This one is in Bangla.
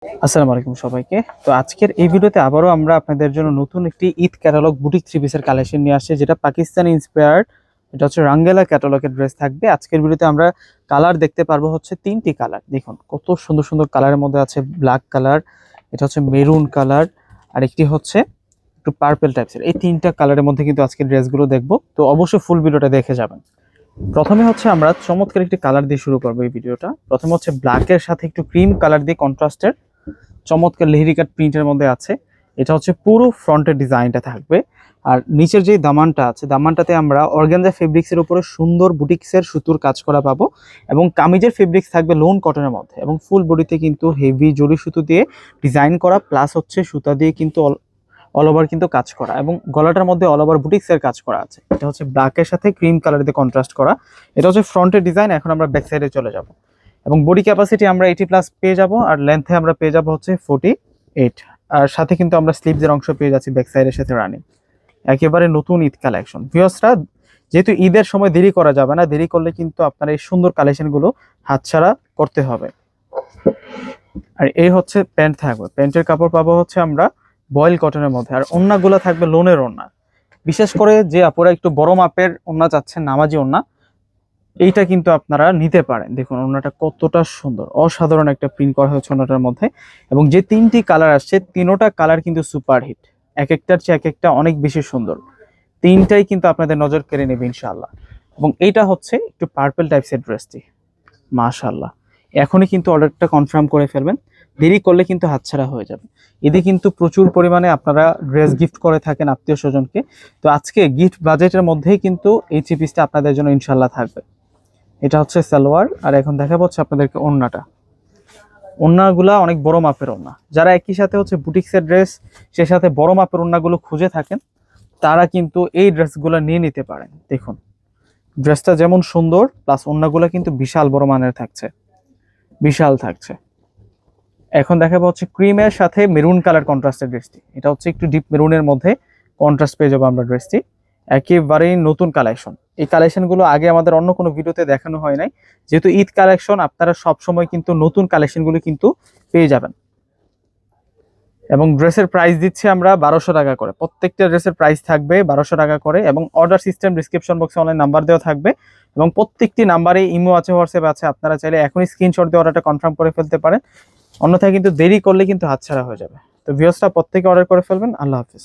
আসসালামু আলাইকুম সবাইকে। তো আজকের এই ভিডিওতে আবারও আমরা আপনাদের জন্য নতুন একটি ঈদ ক্যাটালগ বুটিক থ্রি পিসের কালেকশন নিয়ে আসছি, যেটা পাকিস্তানি ইন্সপায়ার্ড। এটা হচ্ছে রাঙ্গেলা ক্যাটালগের ড্রেস থাকবে। আজকের ভিডিওতে আমরা কালার দেখতে পারবো হচ্ছে তিনটি কালার। দেখুন কত সুন্দর সুন্দর কালারের মধ্যে আছে ব্ল্যাক কালার, এটা হচ্ছে মেরুন কালার, আর একটি হচ্ছে একটু পার্পল টাইপসের। এই তিনটা কালারের মধ্যে কিন্তু আজকের ড্রেসগুলো দেখবো, তো অবশ্যই ফুল ভিডিওটা দেখে যাবেন। প্রথমে হচ্ছে আমরা চমৎকার একটি কালার দিয়ে শুরু করবো এই ভিডিওটা। প্রথমে হচ্ছে ব্ল্যাকের সাথে একটু ক্রিম কালার দিয়ে কন্ট্রাস্টের চমৎকার লেহেরি কাট প্রিন্টের মধ্যে আছে। এটা হচ্ছে পুরো ফ্রন্টের ডিজাইনটা থাকবে, আর নিচের যে দামানটা আছে দামানটাতে আমরা অর্গানজা ফেব্রিক্সের উপরে সুন্দর বুটিক্সের সুতোর কাজ করা পাবো, এবং কামিজের ফেব্রিক্স থাকবে লোন কটনের মধ্যে, এবং ফুল বডিতে কিন্তু হেভি জরি সুতো দিয়ে ডিজাইন করা, প্লাস হচ্ছে সুতা দিয়ে কিন্তু অল ওভার কিন্তু কাজ করা, এবং গলাটার মধ্যে অল ওভার বুটিক্সের কাজ করা আছে। এটা হচ্ছে ব্ল্যাকের সাথে ক্রিম কালার দিয়ে কন্ট্রাস্ট করা। এটা হচ্ছে ফ্রন্টের ডিজাইন। এখন আমরা ব্যাক সাইডে চলে যাব, এবং বডি ক্যাপাসিটি আমরা 80+ পেয়ে যাব, আর লেন্থে আমরা পেয়ে যাব হচ্ছে 48, আর সাথে কিন্তু আমরা স্লিভসের অংশ পেয়ে যাচ্ছি ব্যাক সাইডের সাথে রানিং। একেবারে নতুন ঈদ কালেকশন। ভিউয়ার্সরা, যেহেতু ঈদের সময় দেরি করা যাবে না, দেরি করলে কিন্তু আপনার এই সুন্দর কালেকশনগুলো হাতছাড়া করতে হবে। আর এই হচ্ছে প্যান্ট থাকবে, প্যান্টের কাপড় পাবো হচ্ছে আমরা বয়েল কটনের মধ্যে, আর ওড়নাগুলো থাকবে লোনের ওড়না। বিশেষ করে যে আপনারা একটু বড় মাপের ওড়না চাচ্ছেন, নামাজি ওড়না, এইটা কিন্তু আপনারা নিতে পারেন। দেখুন ওড়নাটা কতটা সুন্দর, অসাধারণ একটা প্রিন্ট করা হয়েছে ওড়নাটার মধ্যে, এবং যে তিনটি কালার আসছে তিনোটা কালার কিন্তু সুপার হিট, এক একটার চেয়ে এক একটা অনেক বেশি সুন্দর। তিনটাই কিন্তু আপনাদের নজর কেড়ে নেবে ইনশাআল্লাহ। এবং এইটা হচ্ছে একটু পার্পল টাইপসের ড্রেসটি, মাশাআল্লাহ। এখনই কিন্তু অর্ডারটা কনফার্ম করে ফেলবেন, দেরি করলে কিন্তু হাতছাড়া হয়ে যাবে। এতে কিন্তু প্রচুর পরিমাণে আপনারা ড্রেস গিফট করে থাকেন আত্মীয় স্বজনকে, তো আজকে গিফট বাজেটের মধ্যেই কিন্তু এই থ্রি পিসটা আপনাদের জন্য ইনশাআল্লাহ থাকবে। এটা হচ্ছে সালোয়ার, আর এখন দেখাবো হচ্ছে আপনাদেরকে ওড়নাটা। ওড়নাগুলা অনেক বড় মাপের ওড়না। যারা একই সাথে হচ্ছে বুটিক্সের ড্রেস, সে সাথে বড় মাপের ওড়নাগুলো খুঁজে থাকেন, তারা কিন্তু এই ড্রেসগুলো নিয়ে নিতে পারেন। দেখুন ড্রেসটা যেমন সুন্দর, প্লাস ওড়নাগুলো কিন্তু বিশাল বড় মানের থাকছে, বিশাল থাকছে। এখন দেখাবো হচ্ছে ক্রিমের সাথে মেরুন কালার কন্ট্রাস্টের ড্রেসটি। এটা হচ্ছে একটু ডিপ মেরুনের মধ্যে কন্ট্রাস্ট পেয়ে যাবো আমরা ড্রেসটি। একেবারেই নতুন কালেকশন। এই কালেকশনগুলো আগে আমাদের অন্য কোনো ভিডিওতে দেখানো হয় নাই। যেহেতু ঈদ কালেকশন, আপনারা সব সময় কিন্তু নতুন কালেকশনগুলো কিন্তু পেয়ে যাবেন। এবং ড্রেসের প্রাইস দিচ্ছি আমরা 1200 টাকা করে। প্রত্যেকটা ড্রেসের প্রাইস থাকবে 1200 টাকা করে, এবং অর্ডার সিস্টেম ডিসক্রিপশন বক্সে অনলাইন নাম্বার দেওয়া থাকবে, এবং প্রত্যেকটি নাম্বারে ইমো আছে, হোয়াটসঅ্যাপ আছে। আপনারা চাইলে এখনই স্ক্রিনশট দিয়ে অর্ডারটা কনফার্ম করে ফেলতে পারেন, অন্যথায় কিন্তু দেরি করলে কিন্তু হাতছাড়া হয়ে যাবে। তো ভিউয়ার্সরা প্রত্যেকে অর্ডার করে ফেলবেন। আল্লাহ হাফিজ।